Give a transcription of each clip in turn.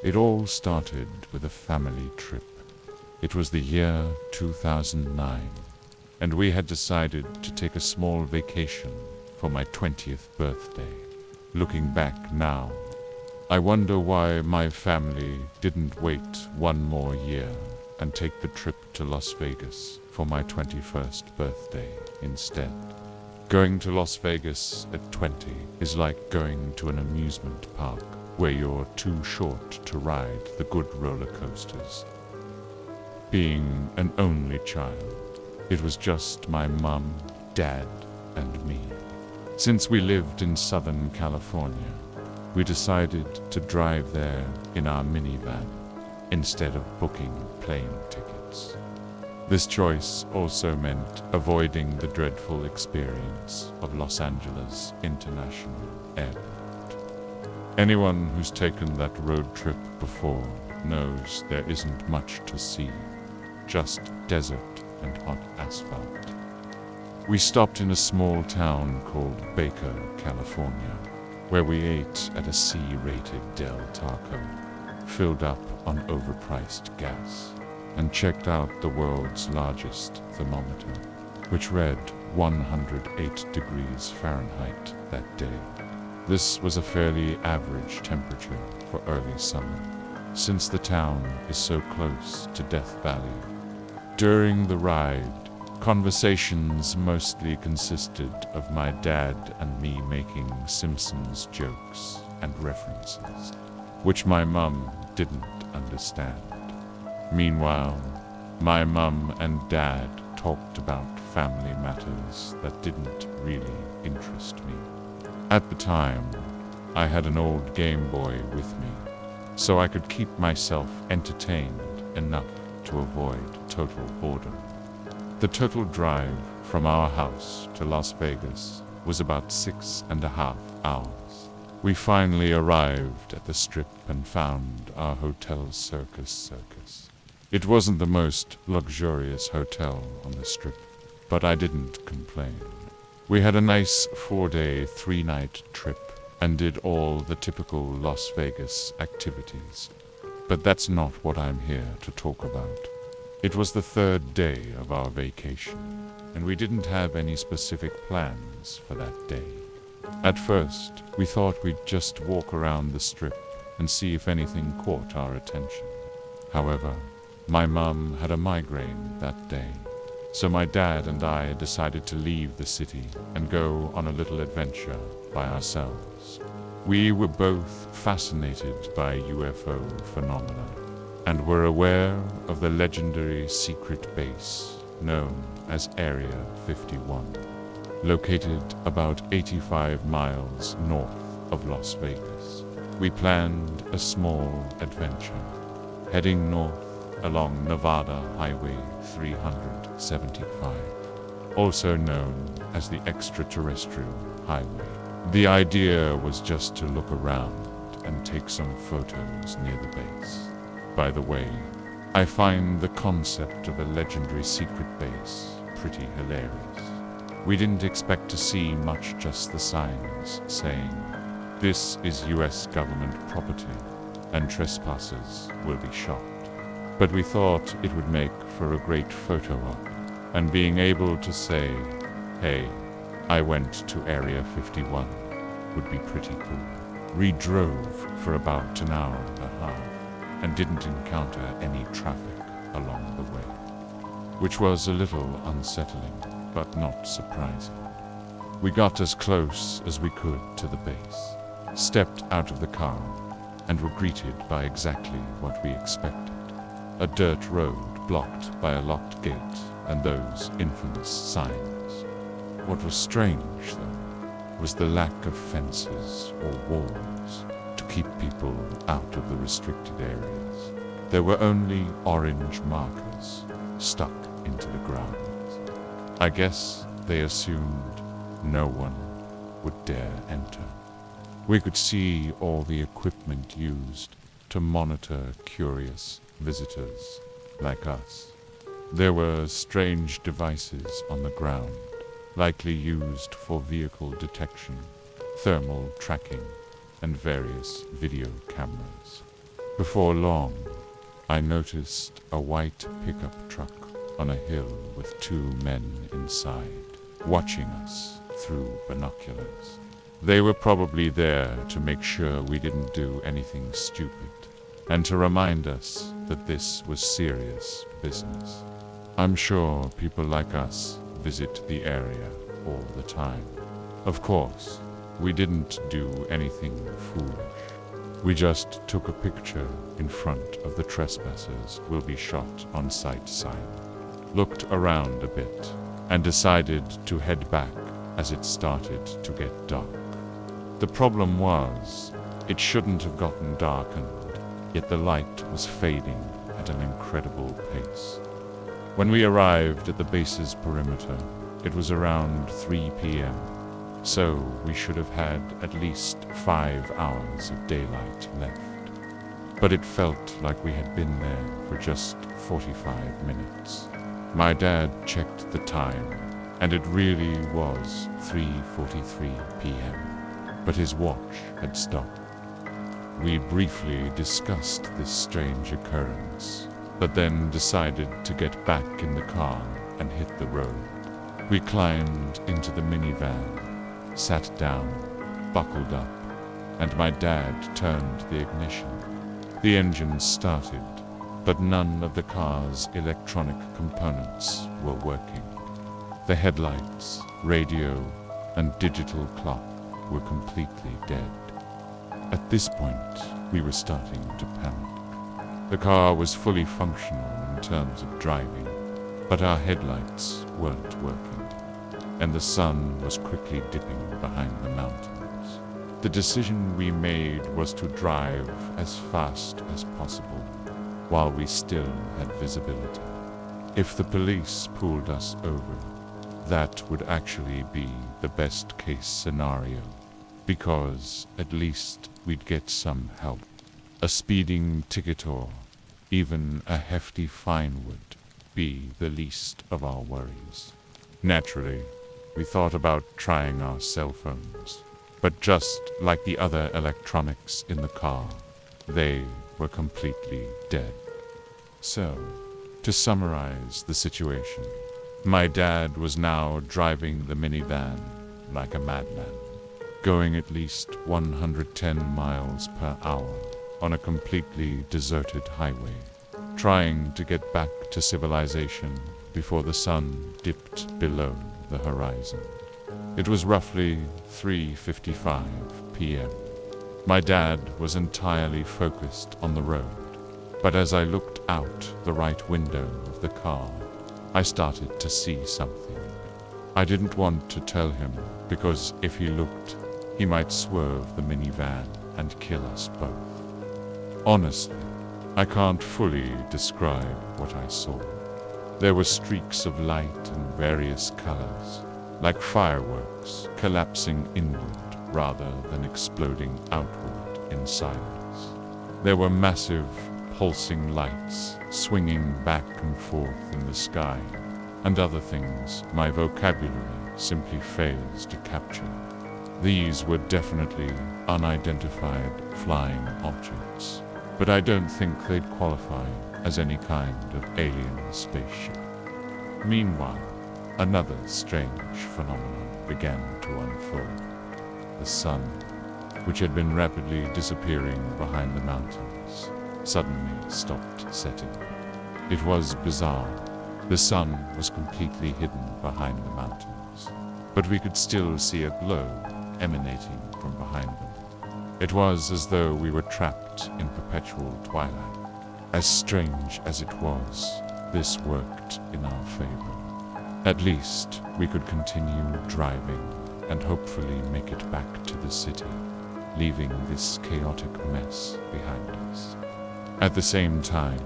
It all started with a family trip. It was the year 2009, and we had decided to take a small vacation for my 20th birthday. Looking back now, I wonder why my family didn't wait one more year and take the trip to Las Vegas for my 21st birthday instead. Going to Las Vegas at 20 is like going to an amusement park where you're too short to ride the good roller coasters. Being an only child, it was just my mum, dad, and me. Since we lived in Southern California, we decided to drive there in our minivan instead of booking plane tickets. This choice also meant avoiding the dreadful experience of Los Angeles International Airport. Anyone who's taken that road trip before knows there isn't much to see, just desert and hot asphalt. We stopped in a small town called Baker, California, where we ate at a C-rated Del Taco, filled up on overpriced gas, and checked out the world's largest thermometer, which read 108 degrees Fahrenheit that day. This was a fairly average temperature for early summer, since the town is so close to Death Valley. During the ride, conversations mostly consisted of my dad and me making Simpsons jokes and references, which my mum didn't understand. Meanwhile, my mum and dad talked about family matters that didn't really interest me. At the time, I had an old Game Boy with me, so I could keep myself entertained enough to avoid total boredom. The total drive from our house to Las Vegas was about 6.5 hours. We finally arrived at the Strip and found our Hotel Circus. It wasn't the most luxurious hotel on the Strip, but I didn't complain. We had a nice 4-day, 3-night trip and did all the typical Las Vegas activities. But that's not what I'm here to talk about. It was the 3rd day of our vacation, and we didn't have any specific plans for that day. At first, we thought we'd just walk around the Strip and see if anything caught our attention. However, my mum had a migraine that day, so my dad and I decided to leave the city and go on a little adventure by ourselves. We were both fascinated by UFO phenomena and were aware of the legendary secret base known as Area 51, located about 85 miles north of Las Vegas. We planned a small adventure, heading north along Nevada Highway 375, also known as the Extraterrestrial Highway. The idea was just to look around and take some photos near the base. By the way, I find the concept of a legendary secret base pretty hilarious. We didn't expect to see much, just the signs saying, "This is US government property and trespassers will be shot." But we thought it would make for a great photo op, and being able to say, "Hey, I went to Area 51" would be pretty cool. We drove for about an hour and a half and didn't encounter any traffic along the way, which was a little unsettling, but not surprising. We got as close as we could to the base, stepped out of the car, and were greeted by exactly what we expected. A dirt road blocked by a locked gate and those infamous signs. What was strange, though, was the lack of fences or walls to keep people out of the restricted areas. There were only orange markers stuck into the ground. I guess they assumed no one would dare enter. We could see all the equipment used to monitor curious visitors like us. There were strange devices on the ground, likely used for vehicle detection, thermal tracking, and various video cameras. Before long, I noticed a white pickup truck on a hill with two men inside, watching us through binoculars. They were probably there to make sure we didn't do anything stupid, and to remind us that this was serious business. I'm sure people like us visit the area all the time. Of course, we didn't do anything foolish. We just took a picture in front of the trespassers will be shot on sight sign, looked around a bit, and decided to head back as it started to get dark. The problem was, it shouldn't have gotten darkened, yet the light was fading at an incredible pace. When we arrived at the base's perimeter, it was around 3 p.m., so we should have had at least 5 hours of daylight left. But it felt like we had been there for just 45 minutes. My dad checked the time, and it really was 3:43 p.m., but his watch had stopped. We briefly discussed this strange occurrence, but then decided to get back in the car and hit the road. We climbed into the minivan, sat down, buckled up, and my dad turned the ignition. The engine started, but none of the car's electronic components were working. The headlights, radio, and digital clock were completely dead. At this point, we were starting to panic. The car was fully functional in terms of driving, but our headlights weren't working, and the sun was quickly dipping behind the mountains. The decision we made was to drive as fast as possible while we still had visibility. If the police pulled us over, that would actually be the best case scenario, because at least we'd get some help. A speeding ticket or even a hefty fine would be the least of our worries. Naturally, we thought about trying our cell phones, but just like the other electronics in the car, they were completely dead. So, to summarize the situation, my dad was now driving the minivan like a madman, going at least 110 miles per hour on a completely deserted highway, trying to get back to civilization before the sun dipped below the horizon. It was roughly 3:55 p.m. My dad was entirely focused on the road, but as I looked out the right window of the car, I started to see something. I didn't want to tell him, because if he looked, he might swerve the minivan and kill us both. Honestly, I can't fully describe what I saw. There were streaks of light in various colors, like fireworks collapsing inward rather than exploding outward in silence. There were massive, pulsing lights swinging back and forth in the sky, and other things my vocabulary simply fails to capture. These were definitely unidentified flying objects, but I don't think they'd qualify as any kind of alien spaceship. Meanwhile, another strange phenomenon began to unfold. The sun, which had been rapidly disappearing behind the mountains, suddenly stopped setting. It was bizarre. The sun was completely hidden behind the mountains, but we could still see a glow emanating from behind them. It was as though we were trapped in perpetual twilight. As strange as it was, this worked in our favor. At least we could continue driving and hopefully make it back to the city, leaving this chaotic mess behind us. At the same time,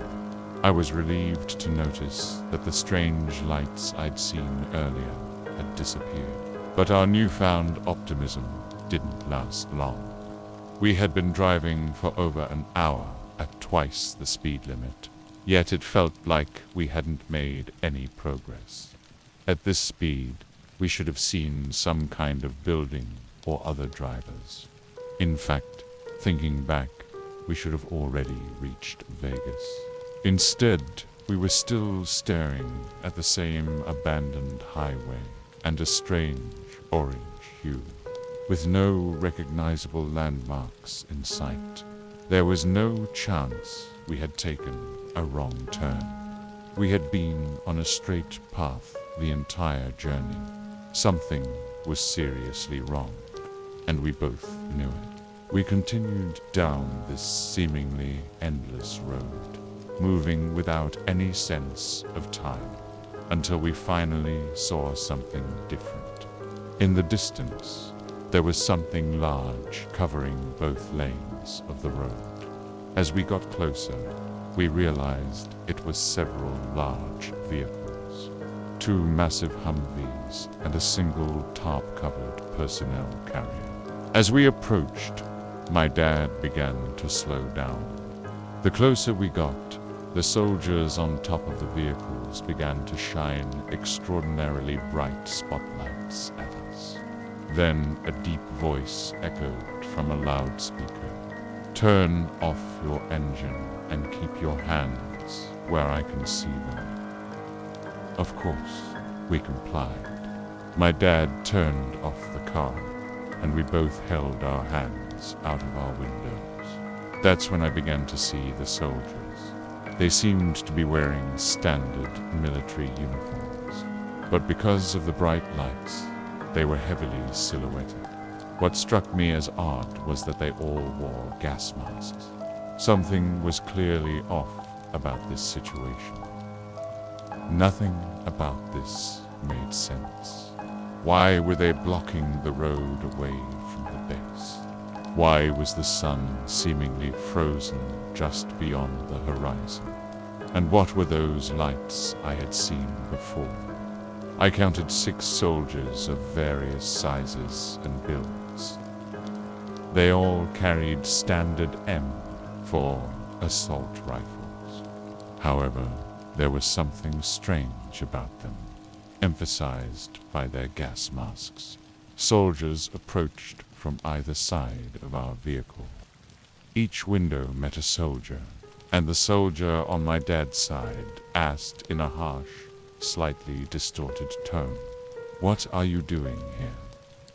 I was relieved to notice that the strange lights I'd seen earlier had disappeared. But our newfound optimism didn't last long. We had been driving for over an hour at twice the speed limit, yet it felt like we hadn't made any progress. At this speed, we should have seen some kind of building or other drivers. In fact, thinking back, we should have already reached Vegas. Instead, we were still staring at the same abandoned highway and a strange orange hue, with no recognizable landmarks in sight. There was no chance we had taken a wrong turn. We had been on a straight path the entire journey. Something was seriously wrong, and we both knew it. We continued down this seemingly endless road, moving without any sense of time, until we finally saw something different. In the distance, there was something large covering both lanes of the road. As we got closer, we realized it was several large vehicles, 2 massive Humvees and a single tarp-covered personnel carrier. As we approached, my dad began to slow down. The closer we got, the soldiers on top of the vehicles began to shine extraordinarily bright spotlights at us. Then a deep voice echoed from a loudspeaker. "Turn off your engine and keep your hands where I can see them." Of course, we complied. My dad turned off the car, and we both held our hands out of our windows. That's when I began to see the soldiers. They seemed to be wearing standard military uniforms, but because of the bright lights, they were heavily silhouetted. What struck me as odd was that they all wore gas masks. Something was clearly off about this situation. Nothing about this made sense. Why were they blocking the road away from the base? Why was the sun seemingly frozen just beyond the horizon? And what were those lights I had seen before? I counted 6 soldiers of various sizes and builds. They all carried standard M4 assault rifles. However, there was something strange about them, emphasized by their gas masks. Soldiers approached from either side of our vehicle. Each window met a soldier, and the soldier on my dad's side asked in a harsh, slightly distorted tone, "What are you doing here?"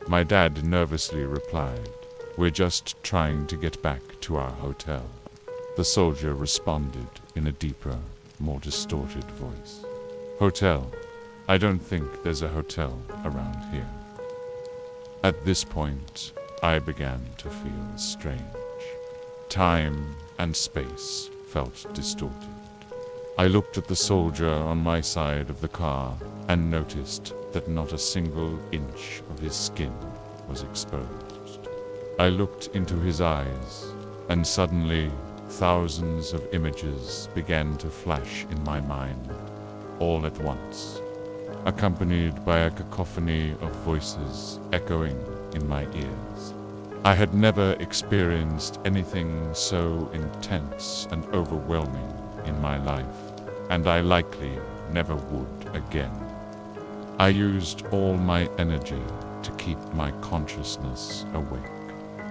My dad nervously replied, "We're just trying to get back to our hotel." The soldier responded in a deeper, more distorted voice, "Hotel? I don't think there's a hotel around here." At this point, I began to feel strange. Time and space felt distorted. I looked at the soldier on my side of the car and noticed that not a single inch of his skin was exposed. I looked into his eyes, and suddenly thousands of images began to flash in my mind, all at once, accompanied by a cacophony of voices echoing in my ears. I had never experienced anything so intense and overwhelming in my life, and I likely never would again. I used all my energy to keep my consciousness awake,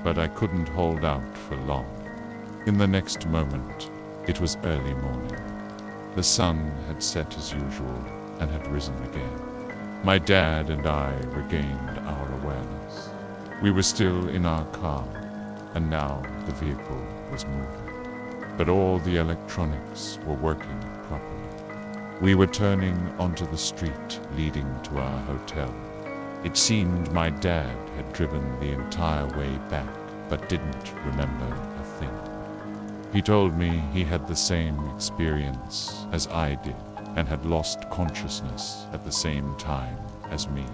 but I couldn't hold out for long. In the next moment, it was early morning. The sun had set as usual and had risen again. My dad and I regained our awareness. We were still in our car, and now the vehicle was moving. But all the electronics were working properly. We were turning onto the street leading to our hotel. It seemed my dad had driven the entire way back, but didn't remember a thing. He told me he had the same experience as I did, and had lost consciousness at the same time as me.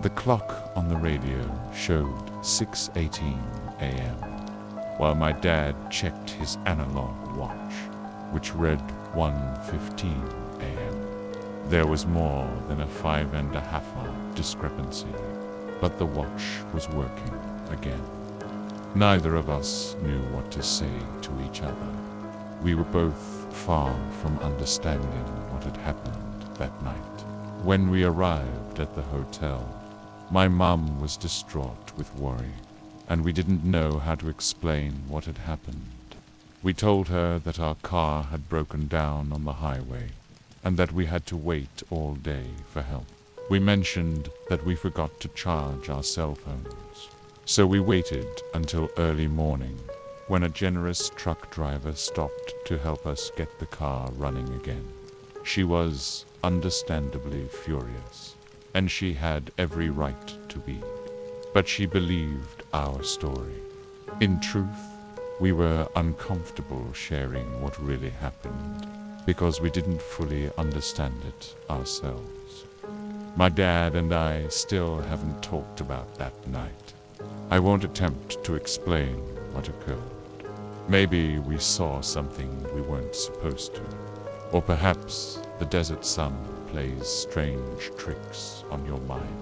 The clock on the radio showed 6:18 a.m., while my dad checked his analog watch, which read 1:15 a.m. There was more than a 5.5-hour discrepancy, but the watch was working again. Neither of us knew what to say to each other. We were both far from understanding what had happened that night. When we arrived at the hotel, my mum was distraught with worry, and we didn't know how to explain what had happened. We told her that our car had broken down on the highway and that we had to wait all day for help. We mentioned that we forgot to charge our cell phones, so we waited until early morning when a generous truck driver stopped to help us get the car running again. She was understandably furious, and she had every right to be, but she believed our story. In truth, we were uncomfortable sharing what really happened because we didn't fully understand it ourselves. My dad and I still haven't talked about that night. I won't attempt to explain what occurred. Maybe we saw something we weren't supposed to, or perhaps the desert sun plays strange tricks on your mind.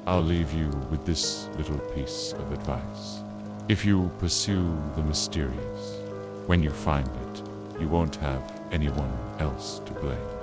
I'll leave you with this little piece of advice. If you pursue the mysterious, when you find it, you won't have anyone else to blame.